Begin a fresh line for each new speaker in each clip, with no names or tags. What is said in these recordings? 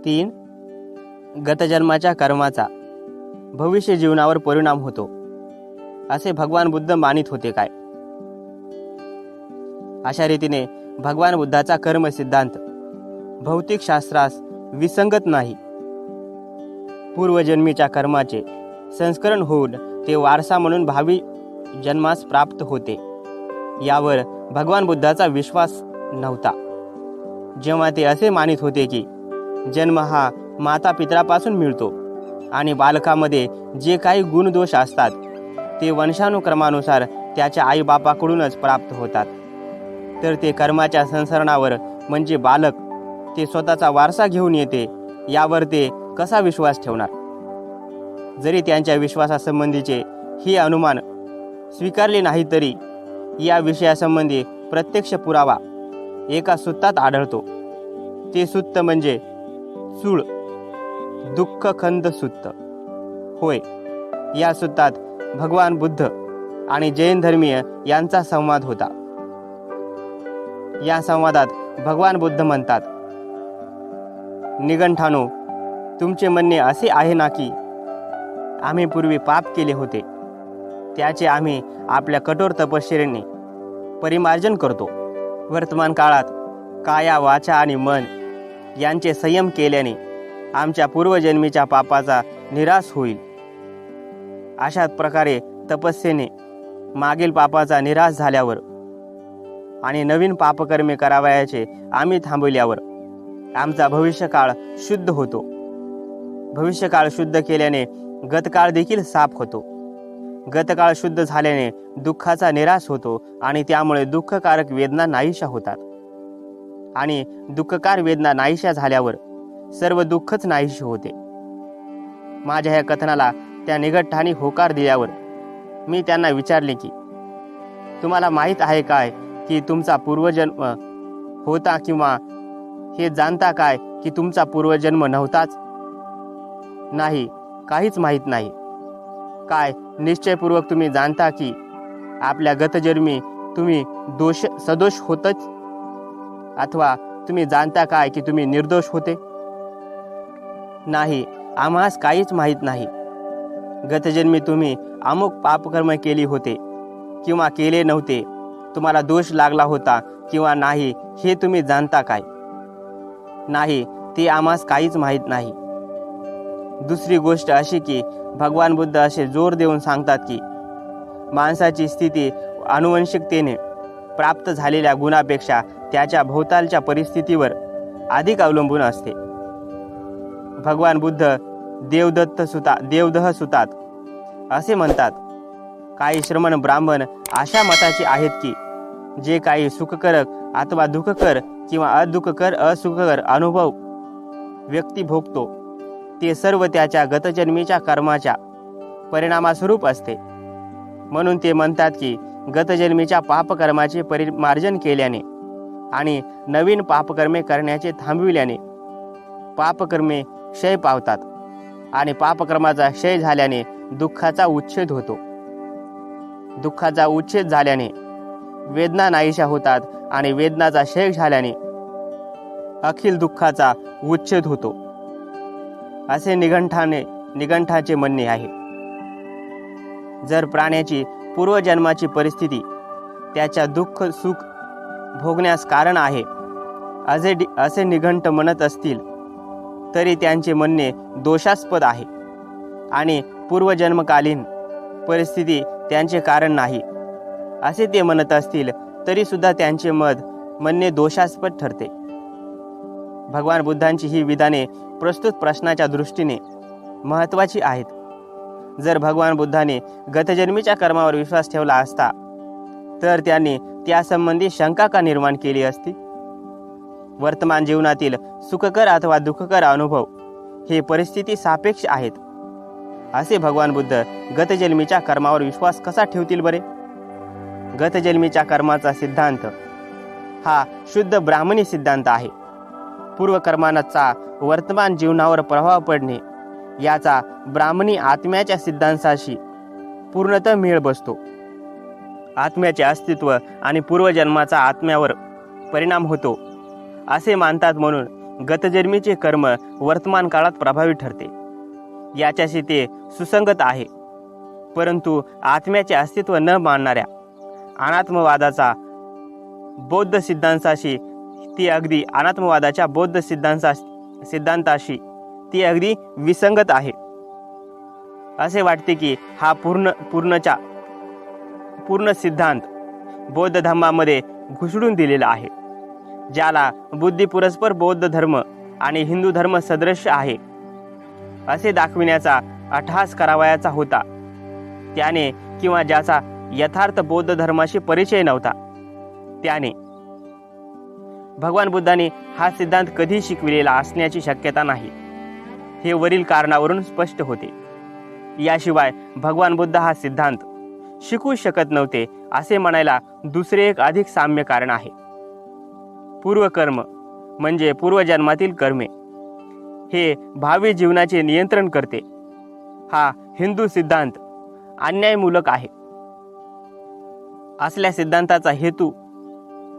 3. गतजन्माच्या कर्माचा भविष्य जीवनावर परिणाम होतो असे भगवान बुद्ध मानित होते काय? अशा रीतीने भगवान बुद्धाचा कर्म सिद्धांत भौतिक शास्त्रास विसंगत नाही. पूर्वजन्मीच्या कर्माचे संस्करण होऊन ते वारसा म्हणून भावी जन्मास प्राप्त होते यावर भगवान बुद्धाचा विश्वास नव्हता. जेव्हा ते असे मानित होते की जन्म हा माता पितरापासून मिळतो आणि बालकामध्ये जे काही गुणदोष असतात ते वंशानुक्रमानुसार त्याच्या आईबापाकडूनच प्राप्त होतात, तर ते कर्माच्या संसरणावर म्हणजे बालक ते स्वतःचा वारसा घेऊन येते यावर ते कसा विश्वास ठेवणार? जरी त्यांच्या विश्वासासंबंधीचे हे अनुमान स्वीकारले नाही तरी या विषयासंबंधी प्रत्यक्ष पुरावा एका सुत्तात आढळतो. ते सुत्त म्हणजे चूळ दुःखखंद सुत्त होय. या सुत्तात भगवान बुद्ध आणि जैन धर्मीय यांचा संवाद होता. या संवादात भगवान बुद्ध म्हणतात, निगंठानो, तुमचे म्हणणे असे आहे ना की आम्ही पूर्वी पाप केले होते, त्याचे आम्ही आपल्या कठोर तपश्चर्येने परिमार्जन करतो. वर्तमान काळात काया वाचा आणि मन यांचे संयम केल्याने आमच्या पूर्वजन्मीच्या पापाचा निराश होईल. अशा प्रकारे तपस्येने मागील पापाचा निराश झाल्यावर आणि नवीन पापकर्मे करावयाचे आम्ही थांबवल्यावर आमचा भविष्यकाळ शुद्ध होतो. भविष्यकाळ शुद्ध केल्याने गतकाळ देखील साफ होतो. गतकाळ शुद्ध झाल्याने दुःखाचा निराश होतो आणि त्यामुळे दुःखकारक वेदना नाहीशा होतात. आणि दुःखकार वेदना नाहीशा झाल्यावर सर्व दुःखच नाहीशी होते. माझ्या ह्या कथनाला त्या निगठ्ठाने होकार दिल्यावर मी त्यांना विचारले की तुम्हाला माहीत आहे काय की तुमचा पूर्वजन्म होता, किंवा हे जाणता काय की तुमचा पूर्वजन्म नव्हताच? नाही, काहीच माहीत नाही. काय निश्चयपूर्वक तुम्ही जाणता की आपल्या गतजन्मी तुम्ही सदोष होतच, अथवा तुम्ही जाणता काय की तुम्ही निर्दोष होते? नाही, आम्हास काहीच माहीत नाही. गतजन्मी तुम्ही अमुक पापकर्म केली होते किंवा केले नव्हते, तुम्हाला दोष लागला होता किंवा नाही, हे तुम्ही जाणता काय? नाही, ते आम्हास काहीच माहीत नाही. दुसरी गोष्ट अशी की भगवान बुद्ध असे जोर देऊन सांगतात की माणसाची स्थिती आनुवंशिकतेने प्राप्त झालेल्या गुणापेक्षा त्याच्या भोवतालच्या परिस्थितीवर अधिक अवलंबून असते. भगवान बुद्ध देवदह सुतात असे म्हणतात, काही श्रमण ब्राह्मण अशा मताचे आहेत की जे काही सुखकारक अथवा दुःखकर किंवा असुखकर अनुभव व्यक्ती भोगतो ते सर्व त्याच्या गतजन्मीच्या कर्माच्या परिणामास्वरूप असते. म्हणून ते म्हणतात की गतजन्मीच्या पापकर्माचे परिमार्जन केल्याने आणि नवीन पापकर्मे करण्याचे थांबविल्याने पापकर्मे क्षय पावतात आणि पापकर्माचा क्षय झाल्याने दुःखाचा उच्छेद होतो. दुःखाचा उच्छेद झाल्याने वेदना नाहीशा होतात आणि वेदनाचा क्षय झाल्याने अखिल दुःखाचा उच्छेद होतो असे निगंठाचे म्हणणे आहे. जर प्राण्याची पूर्वजन्माची परिस्थिती त्याच्या दुःख सुख भोगण्यास कारण आहे असे निगंठ म्हणत असतील तरी त्यांचे म्हणणे दोषास्पद आहे आणि पूर्वजन्मकालीन परिस्थिती त्यांचे कारण नाही असे ते म्हणत असतील तरी सुद्धा त्यांचे म्हणणे दोषास्पद ठरते. भगवान बुद्धांची ही विधाने प्रस्तुत प्रश्नाच्या दृष्टीने महत्त्वाची आहेत. जर भगवान बुद्धाने गतजन्मीच्या कर्मावर विश्वास ठेवला असता तर त्यांनी त्यासंबंधी शंका का निर्माण केली असती? वर्तमान जीवनातील सुखकर अथवा दुःखकर अनुभव हे परिस्थिती सापेक्ष आहेत असे भगवान बुद्ध गतजन्मीच्या कर्मावर विश्वास कसा ठेवतील बरे? गतजन्मीच्या कर्माचा सिद्धांत हा शुद्ध ब्राह्मणी सिद्धांत आहे. पूर्वकर्मांचा वर्तमान जीवनावर प्रभाव पडणे याचा ब्राह्मणी आत्म्याच्या सिद्धांताशी पूर्णतः मेळ बसतो. आत्म्याचे अस्तित्व आणि पूर्वजन्माचा आत्म्यावर परिणाम होतो असे मानतात, म्हणून गतजन्मीचे कर्म वर्तमान काळात प्रभावी ठरते, याच्याशी ते सुसंगत आहे. परंतु आत्म्याचे अस्तित्व न मानणाऱ्या अनात्मवादाचा बौद्ध सिद्धांताशी ती अगदी विसंगत आहे. असे वाटते की हा पूर्ण सिद्धांत बौद्ध धर्मामध्ये घुसडून दिलेला आहे, ज्याला बुद्धिपुरस्पर बौद्ध धर्म आणि हिंदू धर्म सदृश्य आहे असे दाखविण्याचा अट्टहास करावयाचा होता. त्याने किंवा ज्याचा यथार्थ बौद्ध धर्माशी परिचय नव्हता त्याने भगवान बुद्धांनी हा सिद्धांत कधी शिकविलेला असण्याची शक्यता नाही, हे वरील कारणावरून स्पष्ट होते. याशिवाय भगवान बुद्ध हा सिद्धांत शिकवू शकत नव्हते असे म्हणायला दुसरे एक अधिक साम्य कारण आहे. पूर्वकर्म म्हणजे पूर्वजन्मातील कर्मे हे भावी जीवनाचे नियंत्रण करते. हा हिंदू सिद्धांत अन्यायमूलक आहे.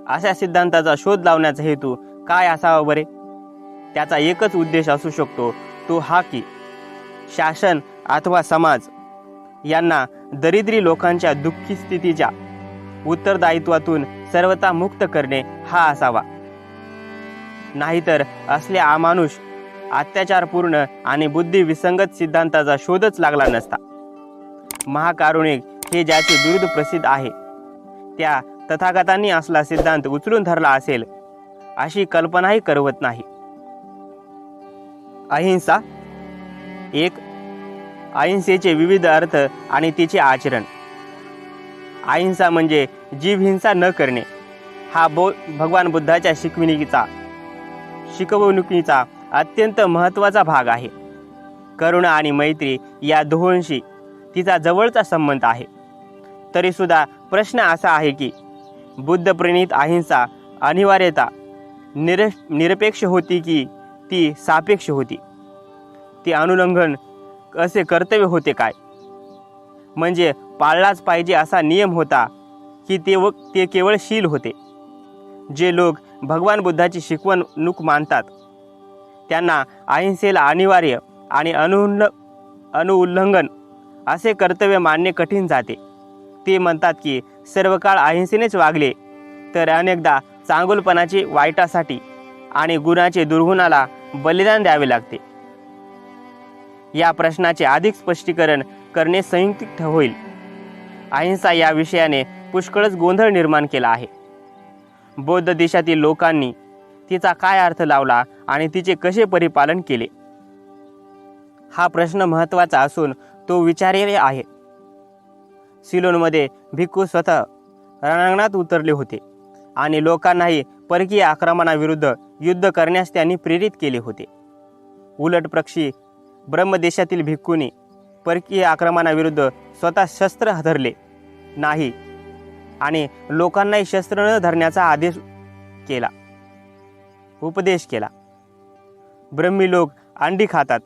अशा सिद्धांताचा शोध लावण्याचा हेतू काय असावा बरे? त्याचा एकच उद्देश असू शकतो, तो हा की शासन अथवा समाज यांना दरिद्री लोकांच्या दुःखी स्थितीच्या उत्तरदायित्वातून सर्वथा मुक्त करणे हा असावा. नाहीतर असल्या अमानुष, अत्याचारपूर्ण आणि बुद्धिविसंगत सिद्धांताचा शोधच लागला नसता. महाकारुणिक हे ज्याचे बिरुद प्रसिद्ध आहे, त्या तथागतांनी असला सिद्धांत उचलून धरला असेल अशी कल्पनाही करवत नाही. अहिंसा. 1. अहिंसेचे विविध अर्थ आणि तिचे आचरण. अहिंसा म्हणजे जीवहिंसा न करणे हा भगवान बुद्धाच्या शिकवणुकीचा अत्यंत महत्त्वाचा भाग आहे. करुणा आणि मैत्री या दोहोंशी तिचा जवळचा संबंध आहे. तरीसुद्धा प्रश्न असा आहे की बुद्ध प्रणीत अहिंसा अनिवार्यता निरपेक्ष होती की ती सापेक्ष होती? ती अनुल्लंघन असे कर्तव्य होते काय? म्हणजे पाळलाच पाहिजे असा नियम होता की ते केवळ शील होते? जे लोक भगवान बुद्धाची शिकवणूक मानतात त्यांना अहिंसेला अनिवार्य आणि अनुउल्लंघन असे कर्तव्य मानणे कठीण जाते. ते म्हणतात की सर्व काळ अहिंसेनेच वागले तर अनेकदा चांगुलपणाचे वाईटासाठी आणि गुणाचे दुर्गुणाला बलिदान द्यावे लागते. या प्रश्नाचे अधिक स्पष्टीकरण करणे संयुक्त होईल. अहिंसा या विषयाने पुष्कळच गोंधळ निर्माण केला आहे. बौद्ध देशातील लोकांनी तिचा काय अर्थ लावला आणि तिचे कसे परिपालन केले हा प्रश्न महत्त्वाचा असून तो विचार्य आहे. सिलोनमध्ये भिक्खू स्वतः रणांगणात उतरले होते आणि लोकांनाही परकीय आक्रमणाविरुद्ध युद्ध करण्यास त्यांनी प्रेरित केले होते. उलटपक्षी ब्रह्मदेशातील भिक्खूंनी परकीय आक्रमणाविरुद्ध स्वतः शस्त्र धरले नाही आणि लोकांनाही शस्त्र न धरण्याचा उपदेश केला. ब्रह्मी लोक अंडी खातात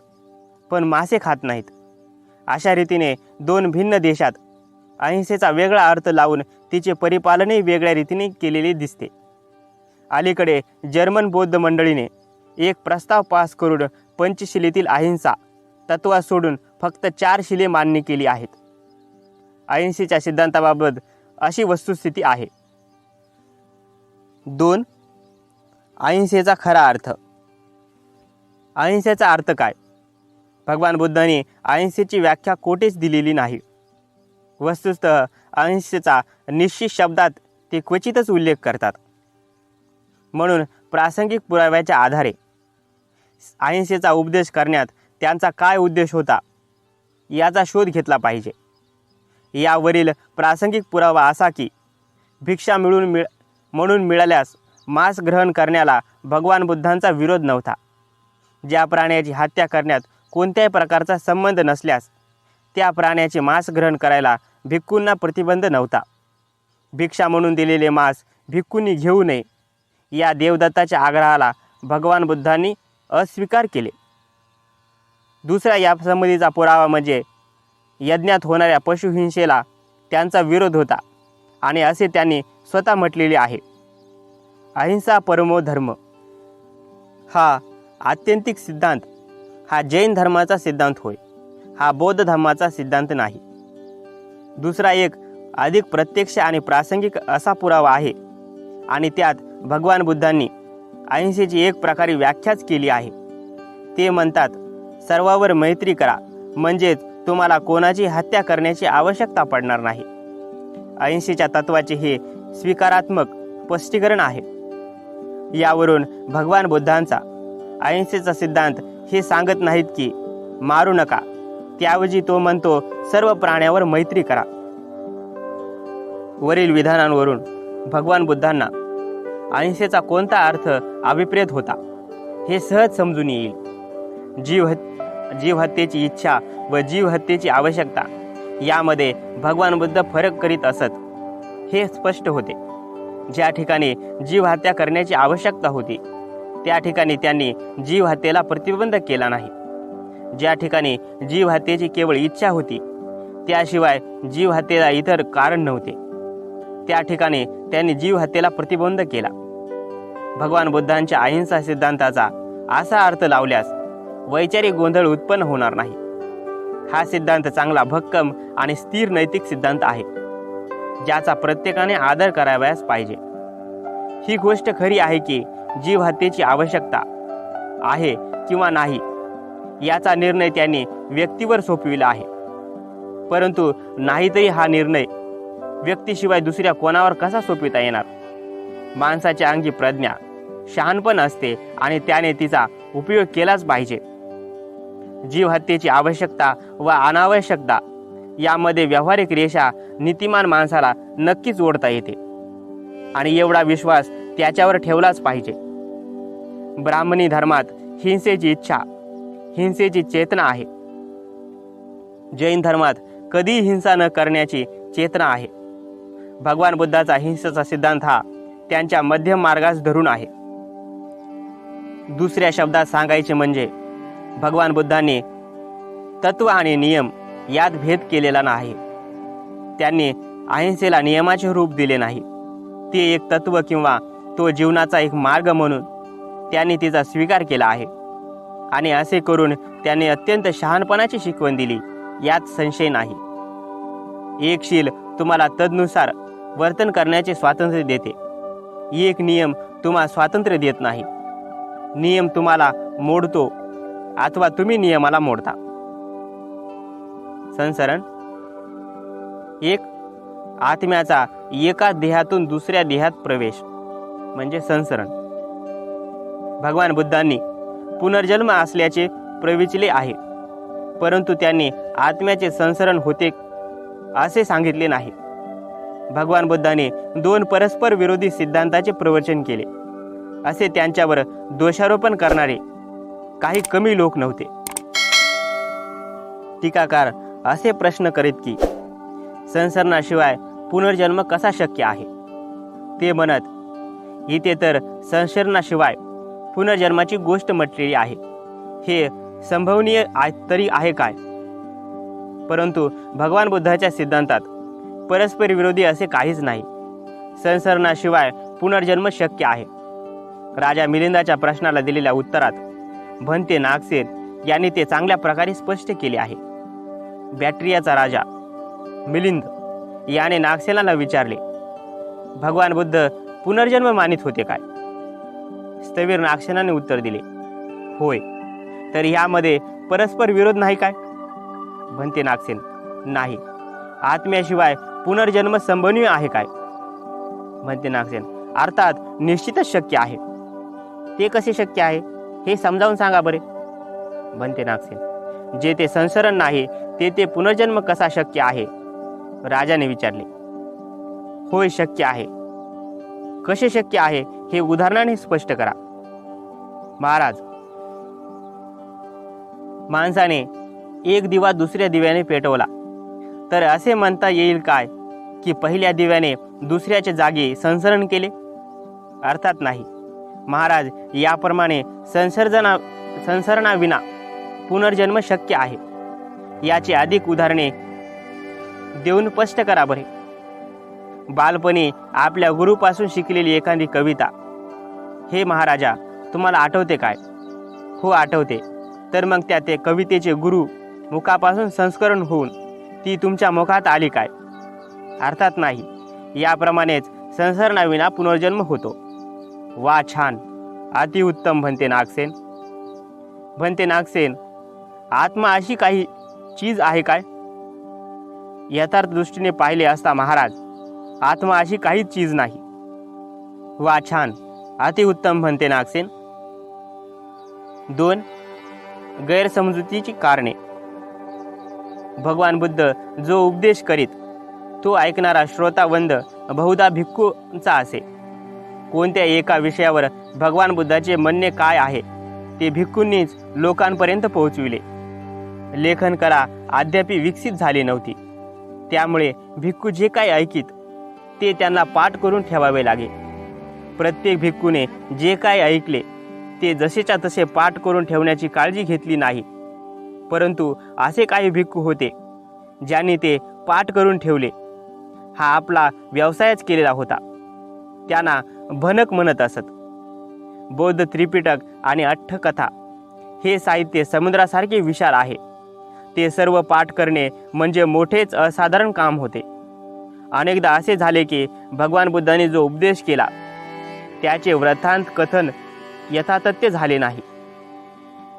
पण मासे खात नाहीत. अशा रीतीने दोन भिन्न देशात अहिंसेचा वेगळा अर्थ लावून तिचे परिपालनही वेगळ्या रीतीने केलेले दिसते. अलीकडे जर्मन बौद्ध मंडळीने एक प्रस्ताव पास करून पंचशिलेतील अहिंसा तत्त्व सोडून फक्त 4 शिले मान्य केली आहेत. अहिंसेच्या सिद्धांताबाबत अशी वस्तुस्थिती आहे. 2. अहिंसेचा खरा अर्थ. अहिंसेचा अर्थ काय? भगवान बुद्धांनी अहिंसेची व्याख्या कोठेच दिलेली नाही. वस्तुतः अहिंसेचा निश्चित शब्दात ते क्वचितच उल्लेख करतात. म्हणून प्रासंगिक पुराव्याच्या आधारे अहिंसेचा उपदेश करण्यात त्यांचा काय उद्देश होता याचा शोध घेतला पाहिजे. यावरील प्रासंगिक पुरावा असा की भिक्षा म्हणून मिळाल्यास मांस ग्रहण करण्याला भगवान बुद्धांचा विरोध नव्हता. ज्या प्राण्याची हत्या करण्यात कोणत्याही प्रकारचा संबंध नसल्यास त्या प्राण्याचे मांस ग्रहण करायला भिक्खूंना प्रतिबंध नव्हता. भिक्षा म्हणून दिलेले मांस भिक्खूंनी घेऊ नये या देवदत्ताच्या आग्रहाला भगवान बुद्धांनी अस्वीकार केले. दुसरा यासंबंधीचा पुरावा म्हणजे यज्ञात होणाऱ्या पशुहिंसेला त्यांचा विरोध होता आणि असे त्यांनी स्वतः म्हटलेले आहे. अहिंसा परमो धर्म. हा आत्यंतिक सिद्धांत हा जैन धर्माचा सिद्धांत होय, हा बौद्ध धर्माचा सिद्धांत नाही. दुसरा एक अधिक प्रत्यक्ष आणि प्रासंगिक असा पुरावा आहे आणि त्यात भगवान बुद्धांनी अहिंसेची एक प्रकारे व्याख्याच केली आहे. ते म्हणतात, सर्वावर मैत्री करा, म्हणजेच तुम्हाला कोणाची हत्या करण्याची आवश्यकता पडणार नाही. अहिंसेच्या तत्वाचे हे स्वीकारात्मक स्पष्टीकरण आहे. यावरून भगवान बुद्धांचा अहिंसेचा सिद्धांत हे सांगत नाहीत की मारू नका, त्याऐवजी तो म्हणतो सर्व प्राण्यावर मैत्री करा. वरील विधानांवरून भगवान बुद्धांना अहिंसेचा कोणता अर्थ अभिप्रेत होता हे सहज समजून येईल. जीव हत्येची इच्छा व जीव हत्येची आवश्यकता यामध्ये भगवान बुद्ध फरक करीत असत हे स्पष्ट होते. ज्या ठिकाणी जीव हत्या करण्याची आवश्यकता होती त्या ठिकाणी त्यांनी जीव हत्येला प्रतिबंध केला नाही. ज्या ठिकाणी जीव हत्येची केवळ इच्छा होती, त्याशिवाय जीव हत्येला इतर कारण नव्हते, त्या ठिकाणी त्यांनी जीव हत्येला प्रतिबंध केला. भगवान बुद्धांच्या अहिंसा सिद्धांताचा असा अर्थ लावल्यास वैचारिक गोंधळ उत्पन्न होणार नाही. हा सिद्धांत चांगला भक्कम आणि स्थिर नैतिक सिद्धांत आहे, ज्याचा प्रत्येकाने आदर करावयास पाहिजे. ही गोष्ट खरी आहे की जीव हत्येची आवश्यकता आहे किंवा नाही याचा निर्णय त्यांनी व्यक्तीवर सोपविला आहे. परंतु नाहीतरी हा निर्णय व्यक्तीशिवाय दुसऱ्या कोणावर कसा सोपविता येणार? माणसाच्या अंगी प्रज्ञा, शहाणपण असते आणि त्याने तिचा उपयोग केलाच पाहिजे. जीव हत्येची आवश्यकता व अनावश्यकता यामध्ये व्यावहारिक रेषा नीतिमान माणसाला नक्कीच ओढता येते आणि एवढा विश्वास त्याच्यावर ठेवलाच पाहिजे. ब्राह्मणी धर्मात हिंसेची इच्छा, हिंसेची चेतना आहे. जैन धर्मात कधीही हिंसा न करण्याची चेतना आहे. भगवान बुद्धाचा हिंसेचा सिद्धांत हा त्यांच्या मध्यम मार्गास धरून आहे. दुसऱ्या शब्दात सांगायचे म्हणजे भगवान बुद्धांनी तत्व आणि नियम यात भेद केलेला नाही. त्यांनी अहिंसेला नियमाचे रूप दिले नाही. ते एक तत्व किंवा तो जीवनाचा एक मार्ग म्हणून त्यांनी तिचा स्वीकार केला आहे आणि असे करून त्यांनी अत्यंत शहाणपणाची शिकवण दिली, यात संशय नाही. एक शील तुम्हाला तदनुसार वर्तन करण्याचे स्वातंत्र्य देते. एक नियम तुम्हाला स्वातंत्र्य देत नाही. नियम तुम्हाला मोडतो अथवा तुम्ही नियमाला मोडता. संसरण. एक, आत्म्याचा एका देहातून दुसऱ्या देहात प्रवेश म्हणजे संसरण. भगवान बुद्धांनी पुनर्जन्म असल्याचे प्रविचले आहे, परंतु त्यांनी आत्म्याचे संसरण होते असे सांगितले नाही. भगवान बुद्धांनी दोन परस्पर विरोधी सिद्धांताचे प्रवचन केले असे त्यांच्यावर दोषारोपण करणारे काही कमी लोक नव्हते. टीकाकार असे प्रश्न करीत की संसरणाशिवाय पुनर्जन्म कसा शक्य आहे? ते म्हणत, इथे तर संसरणाशिवाय पुनर्जन्माची गोष्ट म्हटलेली आहे, हे संभवनीय तरी आहे काय? परंतु भगवान बुद्धाच्या सिद्धांतात परस्पर विरोधी असे काहीच नाही. संसरणाशिवाय पुनर्जन्म शक्य आहे. राजा मिलिंदाच्या प्रश्नाला दिलेल्या उत्तरात भंते नागसेन यांनी ते चांगल्या प्रकारे स्पष्ट केले आहे. बॅक्ट्रियाचा राजा मिलिंद याने नागसेनाला विचारले, भगवान बुद्ध पुनर्जन्म मानित होते काय? स्थवीर नागसेनाने उत्तर दिले, होय. तर यामध्ये परस्पर विरोध नाही काय? भंते नागसेन, नाही. आत्म्याशिवाय पुनर्जन्म संभवनीय आहे काय? भंते नागसेन, अर्थात निश्चितच शक्य आहे. ते कसे शक्य आहे हे समजावून सांगा बरे. भंते नागसेन, जे ते संसरण नाही ते पुनर्जन्म कसा शक्य आहे? राजाने विचारले. होय, शक्य आहे. कसे शक्य आहे हे उदाहरणाने स्पष्ट करा. महाराज, माणसाने एक दिवा दुसऱ्या दिव्याने पेटवला तर असे म्हणता येईल काय की पहिल्या दिव्याने दुसऱ्याच्या जागी संसरण केले? अर्थात नाही. महाराज, याप्रमाणे संसरणाविना पुनर्जन्म शक्य आहे. याची अधिक उदाहरणे देऊन स्पष्ट करा बरे. बालपणी आपल्या गुरुपासून शिकलेली एखादी कविता, हे महाराजा, तुम्हाला आठवते काय? हो आठवते. तर मग त्या ते कवितेचे गुरु मुखापासून संस्करण होऊन ती तुमच्या मुखात आली काय? अर्थात नाही. याप्रमाणेच संसरणाविना पुनर्जन्म होतो. वा छान, अतिउत्तम भन्ते नागसेन. भन्ते नागसेन, आत्मा अशी काही चीज आहे काय? यथार्थ दृष्टीने पाहिले असता महाराज, आत्मा अशी काहीच चीज नाही. वा छान, अतिउत्तम भन्ते नागसेन. 2. गैरसमजुतीची कारणे. भगवान बुद्ध जो उपदेश करीत तो ऐकणारा श्रोतावंद बहुधा भिक्खूंचा असे. कोणत्या एका विषयावर भगवान बुद्धाचे म्हणणे काय आहे ते भिक्खूंनीच लोकांपर्यंत पोहोचविले. लेखन कला अद्याप विकसित झाली नव्हती. त्यामुळे भिक्खू जे काही ऐकीत ते त्यांना पाठ करून ठेवावे लागे. प्रत्येक भिक्खूने जे काही ऐकले ते जसेच्या तसे पाठ करून ठेवण्याची काळजी घेतली नाही. परंतु असे काही भिक्खू होते ज्यांनी ते पाठ करून ठेवले. हा आपला व्यवसायच केलेला होता. त्यांना भनक म्हणत असत. बौद्ध त्रिपिटक आणि अठ्ठकथा हे साहित्य समुद्रासारखे विशाल आहे. ते सर्व पाठ करणे म्हणजे मोठेच असाधारण काम होते. अनेकदा असे झाले की भगवान बुद्धांनी जो उपदेश केला त्याचे वृत्तांत कथन यथातथ्य झाले नाही.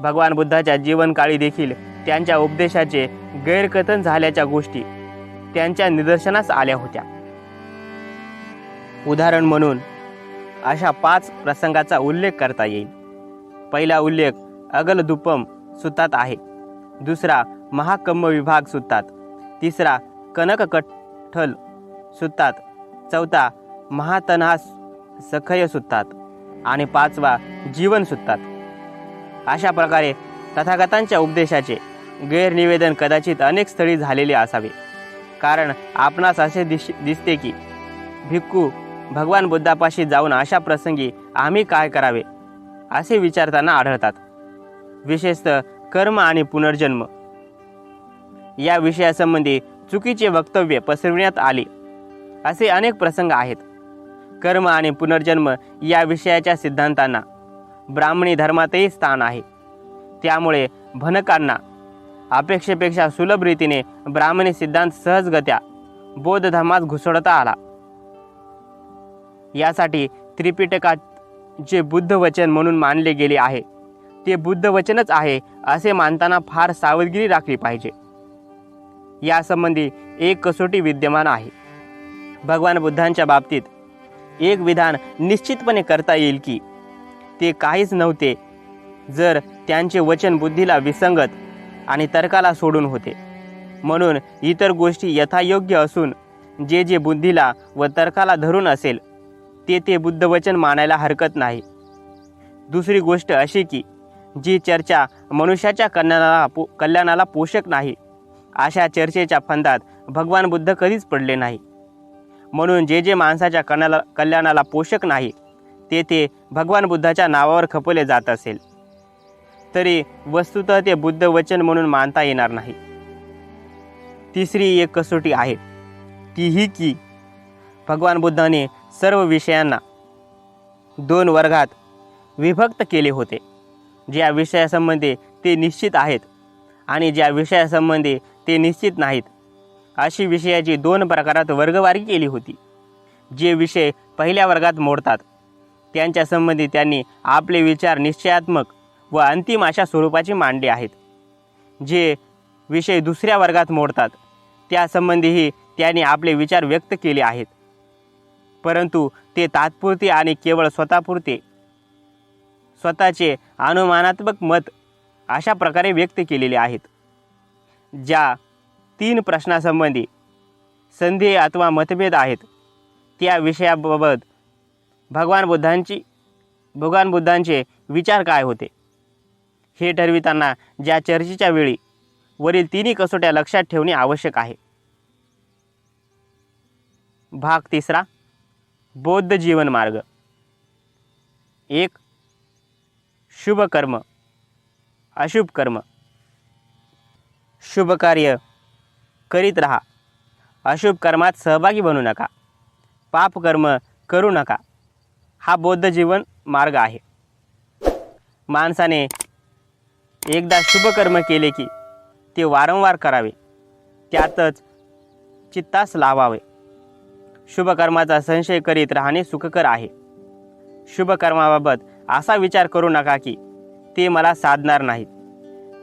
भगवान बुद्धाच्या जीवनकाळी देखील त्यांच्या उपदेशाचे गैरकथन झाल्याच्या गोष्टी त्यांच्या निदर्शनास आल्या होत्या. उदाहरण म्हणून अशा 5 प्रसंगाचा उल्लेख करता येईल. पहिला उल्लेख अगलदुप्पम सुत्तात आहे. दुसरा महाकम्म विभाग सुत्तात. तिसरा कनककठ्ठल सुत्तात. चौथा महातनहा सखय सुत्तात आणि 5वा जीवन सुत्तात. अशा प्रकारे तथागतांच्या उपदेशाचे गैरनिवेदन कदाचित अनेक स्थळी झालेले असावे. कारण आपणास असे दिसते की भिक्खू भगवान बुद्धापाशी जाऊन अशा प्रसंगी आम्ही काय करावे असे विचारताना आढळतात. विशेषतः कर्म आणि पुनर्जन्म या विषयासंबंधी चुकीचे वक्तव्य पसरविण्यात आले असे अनेक प्रसंग आहेत. कर्म आणि पुनर्जन्म या विषयाच्या सिद्धांतांना ब्राह्मणी धर्मातही स्थान आहे. त्यामुळे भनकांना अपेक्षेपेक्षा सुलभ रीतीने ब्राह्मणी सिद्धांत सहजगत्या बौद्ध धर्मात घुसळता आला. यासाठी त्रिपिटकात जे बुद्ध वचन म्हणून मानले गेले आहे ते बुद्ध वचनच आहे असे मानताना फार सावधगिरी राखली पाहिजे. यासंबंधी एक कसोटी विद्यमान आहे. भगवान बुद्धांच्या बाबतीत एक विधान निश्चितपणे करता येईल की ते काहीच नव्हते जर त्यांचे वचन बुद्धीला विसंगत आणि तर्काला सोडून होते. म्हणून इतर गोष्टी यथायोग्य असून जे जे बुद्धीला व तर्काला धरून असेल ते बुद्धवचन मानायला हरकत नाही. दुसरी गोष्ट अशी की जी चर्चा मनुष्याच्या कल्याणाला पोषक नाही अशा चर्चेच्या फंदात भगवान बुद्ध कधीच पडले नाही. म्हणून जे जे माणसाच्या कल्याणाला पोषक नाही ते भगवान बुद्धाच्या नावावर खपवले जात असेल तरी वस्तुतः ते बुद्ध वचन म्हणून मानता येणार नाही. तिसरी एक कसोटी आहे ती ही की भगवान बुद्धाने सर्व विषयांना 2 वर्गात विभक्त केले होते. ज्या विषयासंबंधी ते निश्चित आहेत आणि ज्या विषयासंबंधी ते निश्चित नाहीत अशी विषयाची 2 प्रकारात वर्गवारी केली होती. जे विषय पहिल्या वर्गात मोडतात त्यांच्या संबंधी त्यांनी आपले विचार निश्चयात्मक व अंतिम अशा स्वरूपाचे मांडले आहेत. जे विषय दुसऱ्या वर्गात मोडतात त्यासंबंधीही त्यांनी आपले विचार व्यक्त केले आहेत. परंतु ते तात्पुरते आणि केवळ स्वतःचे अनुमानात्मक मत अशा प्रकारे व्यक्त केलेले आहेत. ज्या 3 प्रश्नासंबंधी संदेह अथवा मतभेद आहेत त्या विषयाबाबत भगवान बुद्धांचे विचार काय होते हे ठरविताना ज्या चर्चेच्या वेळी वरील 3 कसोट्या लक्षात ठेवणे आवश्यक आहे. भाग 3 बौद्ध जीवन मार्ग. 1. शुभ कर्म अशुभ कर्म. शुभ कार्य करीत राहा. अशुभ कर्मात सहभागी बनू नका. पाप कर्म करू नका. हा बौद्ध जीवन मार्ग आहे. माणसाने एकदा शुभ कर्म केले की ते वारंवार करावे, त्यातच चित्तास लावावे. शुभ कर्माचा संशय करीत राहणे सुखकर आहे. शुभ कर्माबाबत असा विचार करू नका की ते मला साधणार नाहीत.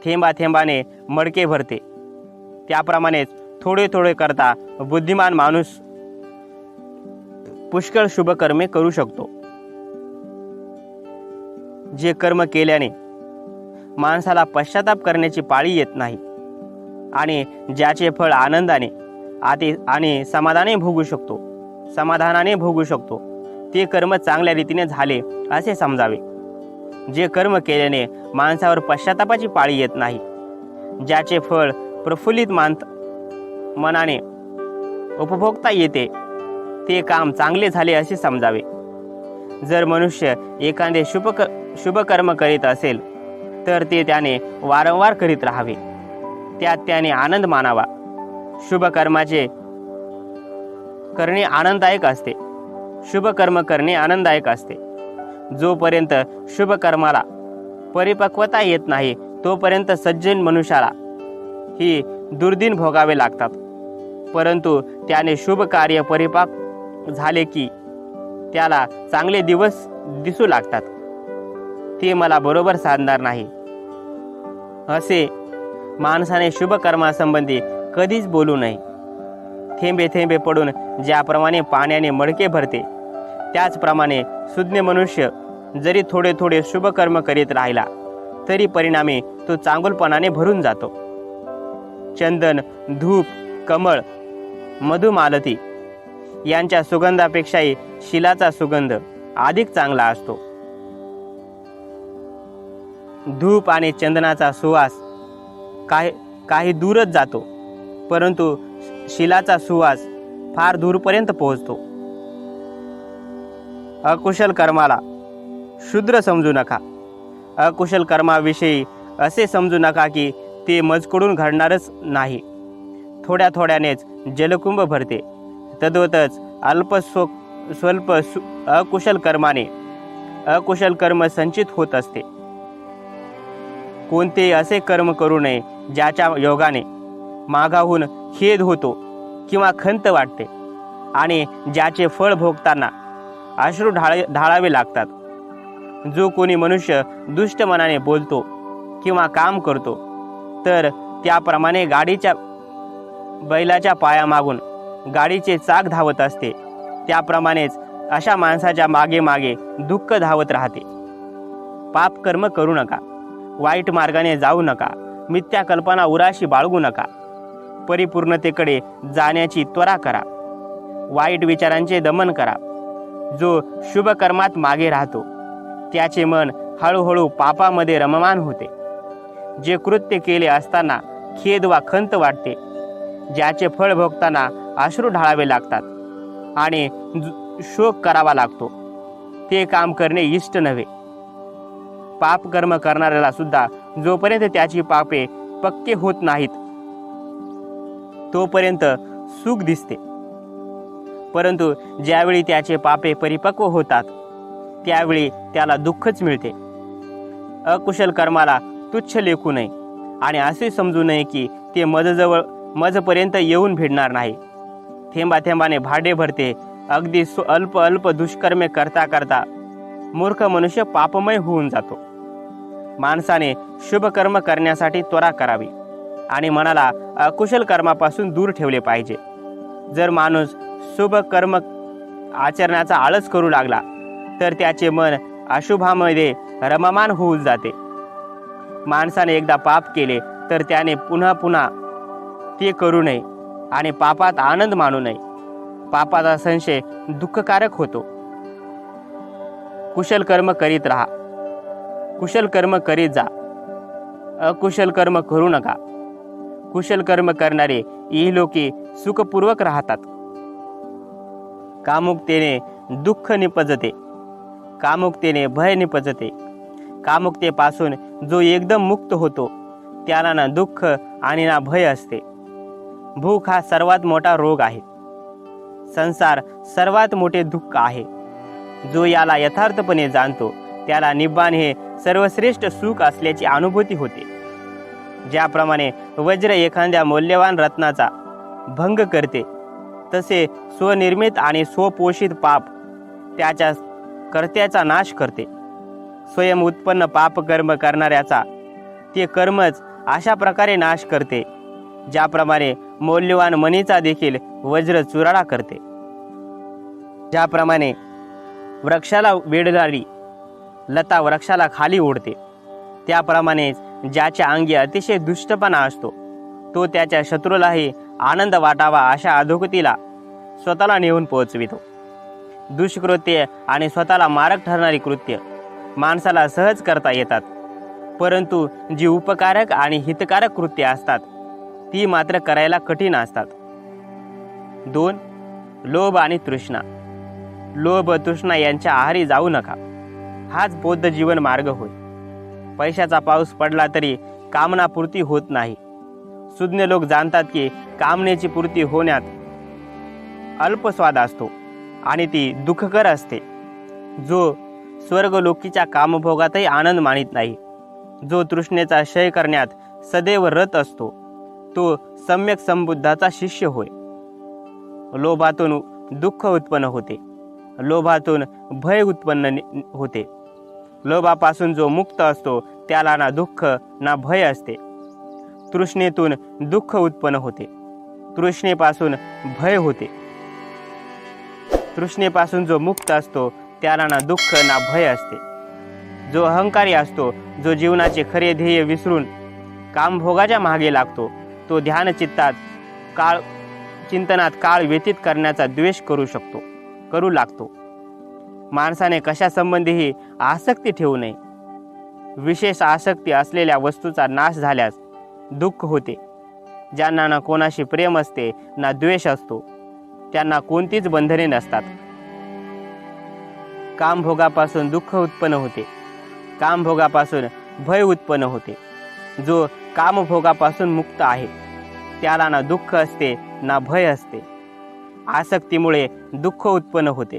थेंबा थेंबाने मडके भरते, त्याप्रमाणेच थोडे थोडे करता बुद्धिमान माणूस पुष्कळ शुभ कर्मे करू शकतो. जे कर्म केल्याने माणसाला पश्चाताप करण्याची पाळी येत नाही आणि ज्याचे फळ आनंदाने आणि समाधानाने भोगू शकतो ते कर्म चांगल्या रीतीने झाले असे समजावे. जे कर्म केल्याने माणसावर पश्चातापाची पाळी येत नाही, ज्याचे फळ प्रफुल्लित मनाने उपभोगता येते ते काम चांगले झाले असे समजावे. जर मनुष्य एखादे शुभ कर्म करीत असेल तर ते त्याने वारंवार करीत राहावे, त्यात त्याने आनंद मानावा. शुभ कर्माचे करणे आनंददायक असते. शुभ कर्म करणे आनंददायक असते. जोपर्यंत शुभ कर्माला परिपक्वता येत नाही तोपर्यंत सज्जन मनुष्याला ही दुर्दिन भोगावे लागतात. परंतु त्याने शुभ कार्य परिपाक झाले की त्याला चांगले दिवस दिसू लागतात. ते मला बरोबर साधणार नाही असे माणसाने शुभ कर्मासंबंधी कधीच बोलू नये. थेंबे थेंबे पडून ज्याप्रमाणे पाण्याने मडके भरते त्याचप्रमाणे सुज्ञ मनुष्य जरी थोडे थोडे शुभ कर्म करीत राहिला तरी परिणामी तो चांगुलपणाने भरून जातो. चंदन, धूप, कमळ, मधुमालती यांच्या सुगंधापेक्षाही शिलाचा सुगंध अधिक चांगला असतो. धूप आणि चंदनाचा सुवास काही दूरच जातो, परंतु शिलाचा सुवास फार दूरपर्यंत पोहोचतो. अकुशल कर्माला शूद्र समजू नका. अकुशल कर्माविषयी असे समजू नका की ते मजकडून घडणारच नाही. थोड्या थोड्यानेच जलकुंभ भरते. तद्वतच स्वल्प अकुशल कर्माने अकुशल कर्म संचित होत असते. कोणते असे कर्म करू नये ज्याच्या योगाने मागाहून खेद होतो किंवा खंत वाटते आणि ज्याचे फळ भोगताना अश्रू ढाळावे लागतात. जो कोणी मनुष्य दुष्ट मनाने बोलतो किंवा काम करतो तर त्याप्रमाणे बैलाच्या पायामागून गाडीचे चाक धावत असते, त्याप्रमाणेच अशा माणसाच्या मागे मागे दुःख धावत राहते. पाप कर्म करू नका. वाईट मार्गाने जाऊ नका. मिथ्या कल्पना उराशी बाळगू नका. परिपूर्णतेकडे जाण्याची त्वरा करा. वाईट विचारांचे दमन करा. जो शुभ कर्मात मागे राहतो त्याचे मन हळूहळू पापामध्ये रममान होते. जे कृत्य केले असताना खेद वा खंत वाटते, ज्याचे फळ भोगताना अश्रू ढाळावे लागतात आणि शोक करावा लागतो, ते काम करणे इष्ट नव्हे. पाप कर्म करणाऱ्याला सुद्धा जोपर्यंत त्याची पापे पक्के होत नाहीत तोपर्यंत सुख दिसते, परंतु ज्यावेळी त्याचे पापे परिपक्व होतात त्यावेळी त्याला दुःखच मिळते. अकुशल कर्माला तुच्छ लेखू नये आणि असे समजू नये की ते मजपर्यंत येऊन भिडणार नाही. थेंबा थेंबाने भांडे भरते. अगदी अल्प दुष्कर्मे करता करता मूर्ख मनुष्य पापमय होऊन जातो. माणसाने शुभ कर्म करण्यासाठी त्वरा करावी आणि मनाला अकुशल कर्मापासून दूर ठेवले पाहिजे. जर माणूस शुभ कर्म आचरण्याचा आळस करू लागला तर त्याचे मन अशुभामध्ये रममान होऊन जाते. माणसाने एकदा पाप केले तर त्याने पुन्हा पुन्हा ते करू नये आणि पापात आनंद मानू नये. पापाचा संशय दुःखकारक होतो. कुशल कर्म करीत राहा. कुशल कर्म करीत जा. अकुशल कर्म करू नका. कुशल कर्म करणारे इहलोकी सुखपूर्वक राहतात. कामुकतेने दुःख निपजते. कामुकतेने भय निपजते. कामुकतेपासून जो एकदम मुक्त होतो त्याला ना दुःख आणि ना भय असते. भूक हा सर्वात मोठा रोग आहे. संसार सर्वात मोठे दुःख आहे. जो याला यथार्थपणे जाणतो त्याला निब्बाण हे सर्वश्रेष्ठ सुख असल्याची अनुभूती होते. ज्याप्रमाणे वज्र एखाद्या मौल्यवान रत्नाचा भंग करते, तसे स्वनिर्मित आणि स्वपोषित पाप त्याच्या कर्त्याचा नाश करते. स्वयं उत्पन्न पापकर्म करणाऱ्याचा ते कर्मच अशा प्रकारे नाश करते, ज्याप्रमाणे मौल्यवान मणीचा देखील वज्र चुराळा करते. ज्याप्रमाणे वृक्षाला वेढणारी लता वृक्षाला खाली ओढते, त्याप्रमाणेच ज्याच्या अंगी अतिशय दुष्टपणा असतो तो त्याच्या शत्रूलाही आनंद वाटावा अशा अधोगतीला स्वतःला नेऊन पोहोचवितो. दुष्कृत्य आणि स्वतःला मारक ठरणारी कृत्य माणसाला सहज करता येतात, परंतु जी उपकारक आणि हितकारक कृत्य असतात ती मात्र करायला कठीण असतात. 2. लोभ आणि तृष्णा. लोभ तृष्णा यांच्या आहारी जाऊ नका. हाच बौद्ध जीवन मार्ग होय. पैशाचा पाऊस पडला तरी कामनापूर्ती होत नाही. सुज्ञ लोक जाणतात की कामनेची पूर्ती होण्यात अल्पस्वाद असतो आणि ती दुःखकर असते. जो स्वर्गलोकीच्या कामभोगातही आनंद मानित नाही, जो तृष्णेचा क्षय करण्यात सदैव रत असतो, तो सम्यक संबुद्धाचा शिष्य होय. लोभातून दुःख उत्पन्न होते, लोभातून भय उत्पन्न होते. लोभापासून जो मुक्त असतो त्याला ना दुःख ना भय असते. तृष्णेतून दुःख उत्पन्न होते, तृष्णेपासून भय होते. तृष्णेपासून जो मुक्त असतो त्याला ना दुःख ना भय असते. जो अहंकारी असतो, जो जीवनाचे खरे ध्येय विसरून कामभोगाच्या मागे लागतो, तो चिंतनात काळ व्यतीत करण्याचा द्वेष करू लागतो. माणसाने कशा संबंधीही आसक्ती ठेवू नये. विशेष आसक्ती असलेल्या वस्तूचा नाश झाल्यास दुःख होते. ज्यांना ना कोणाशी प्रेम असते ना द्वेष असतो, त्यांना कोणतीच बंधने नसतात. कामभोगापासून दुःख उत्पन्न होते, कामभोगापासून भय उत्पन्न होते. जो कामभोगापासून मुक्त आहे त्याला ना दुःख असते ना भय असते. आसक्तीमुळे दुःख उत्पन्न होते,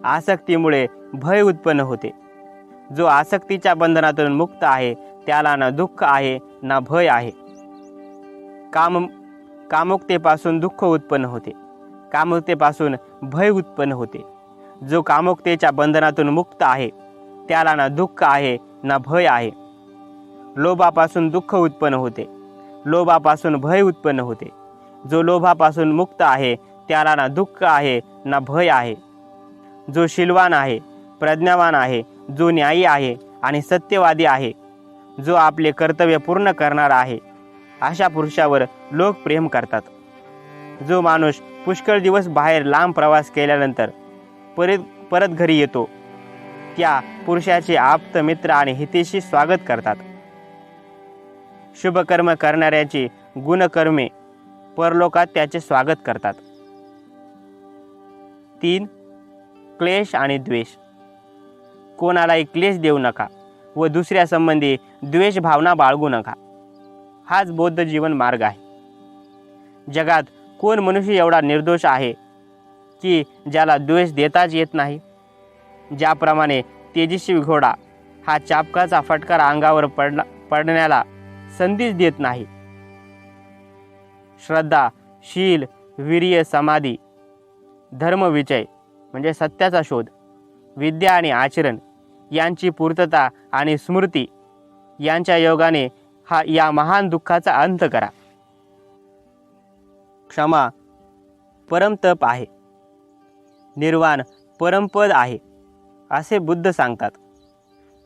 आसक्तीमुळे भय उत्पन्न होते. जो आसक्तीच्या बंधनातून मुक्त आहे त्याला ना दुःख आहे ना भय आहे. कामुकतेपासून दुःख उत्पन्न होते, कामुकतेपासून भय उत्पन्न होते. जो कामुकतेच्या बंधनातून मुक्त आहे त्याला ना दुःख आहे ना भय आहे. लोभापासून दुःख उत्पन्न होते, लोभापासून भय उत्पन्न होते. जो लोभापासून मुक्त आहे त्याला ना दुःख आहे ना भय आहे. जो शीलवान आहे, प्रज्ञावान आहे, जो न्यायी आहे आणि सत्यवादी आहे, जो आपले कर्तव्य पूर्ण करणारा आहे, अशा पुरुषावर लोक प्रेम करतात. जो माणूस पुष्कळ दिवस बाहेर लांब प्रवास केल्यानंतर परत घरी येतो, त्या पुरुषाचे आप्त मित्र आणि हितेशी स्वागत करतात. शुभकर्म करणाऱ्याची गुणकर्मे परलोकात त्याचे स्वागत करतात. 3. क्लेश आणि द्वेष. कोणालाही क्लेश देऊ नका व दुसऱ्या संबंधी द्वेष भावना बाळगू नका. हाच बौद्ध जीवन मार्ग आहे. जगात कोण मनुष्य एवढा निर्दोष आहे की ज्याला द्वेष देताच येत नाही. ज्याप्रमाणे तेजस्वी घोडा हा चाबकाचा फटकार अंगावर पडण्याला संधीच देत नाही. श्रद्धा, शील, वीर्य, समाधी, धर्मविजय म्हणजे सत्याचा शोध, विद्या आणि आचरण यांची पूर्तता आणि स्मृती यांच्या योगाने या महान दुःखाचा अंत करा. क्षमा परमतप आहे, निर्वाण परमपद आहे असे बुद्ध सांगतात.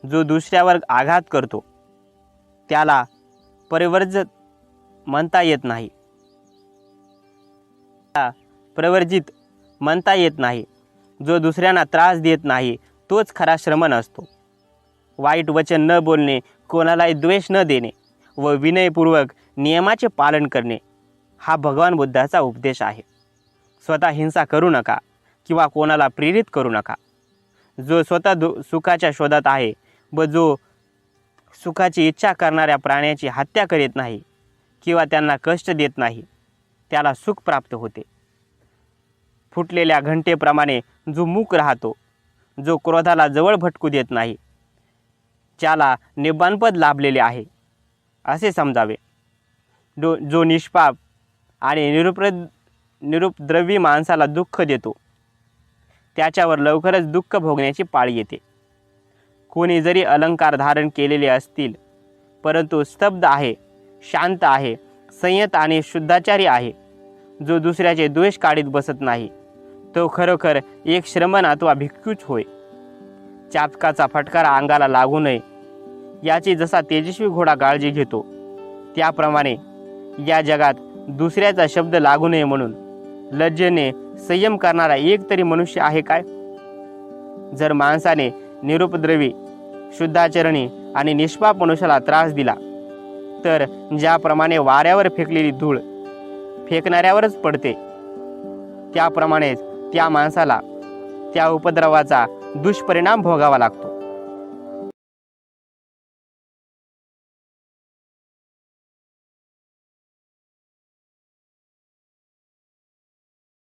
जो दुसऱ्यावर आघात करतो त्याला परिवर्जित म्हणता येत नाही. जो दुसऱ्यांना त्रास देत नाही तोच खरा श्रमण असतो. वाईट वचन न बोलणे, कोणालाही द्वेष न देणे व विनयपूर्वक नियमाचे पालन करणे हा भगवान बुद्धाचा उपदेश आहे. स्वतः हिंसा करू नका किंवा कोणाला प्रेरित करू नका. जो स्वतः सुखाच्या शोधात आहे व जो सुखाची इच्छा करणाऱ्या प्राण्याची हत्या करीत नाही किंवा त्यांना कष्ट देत नाही त्याला सुख प्राप्त होते. फुटलेल्या घंटेप्रमाणे जो मूक राहतो, जो क्रोधाला जवळ भटकू देत नाही, त्याला निब्बाणपद लाभलेले आहे असे समजावे. जो निष्पाप आणि निरुपद्रवी माणसाला दुःख देतो त्याच्यावर लवकरच दुःख भोगण्याची पाळी येते. कोणी जरी अलंकार धारण केलेले असतील परंतु स्तब्ध आहे, शांत आहे, संयत आणि शुद्धाचारी आहे, जो दुसऱ्याचे द्वेष काढीत बसत नाही, तो खरोखर एक श्रमण अथवा भिक्षूच होय. चातकाचा फटकारा अंगाला लागू नये याची जसा तेजस्वी घोडा काळजी घेतो त्याप्रमाणे या जगात दुसऱ्याचा शब्द लागू नये म्हणून लज्जेने संयम करणारा एक तरी मनुष्य आहे काय? जर माणसाने निरुपद्रवी, शुद्धाचरणी आणि निष्पाप मनुष्याला त्रास दिला तर ज्याप्रमाणे वाऱ्यावर फेकलेली धूळ फेकणाऱ्यावरच पडते त्याप्रमाणेच त्या माणसाला त्या उपद्रवाचा दुष्परिणाम भोगावा लागतो.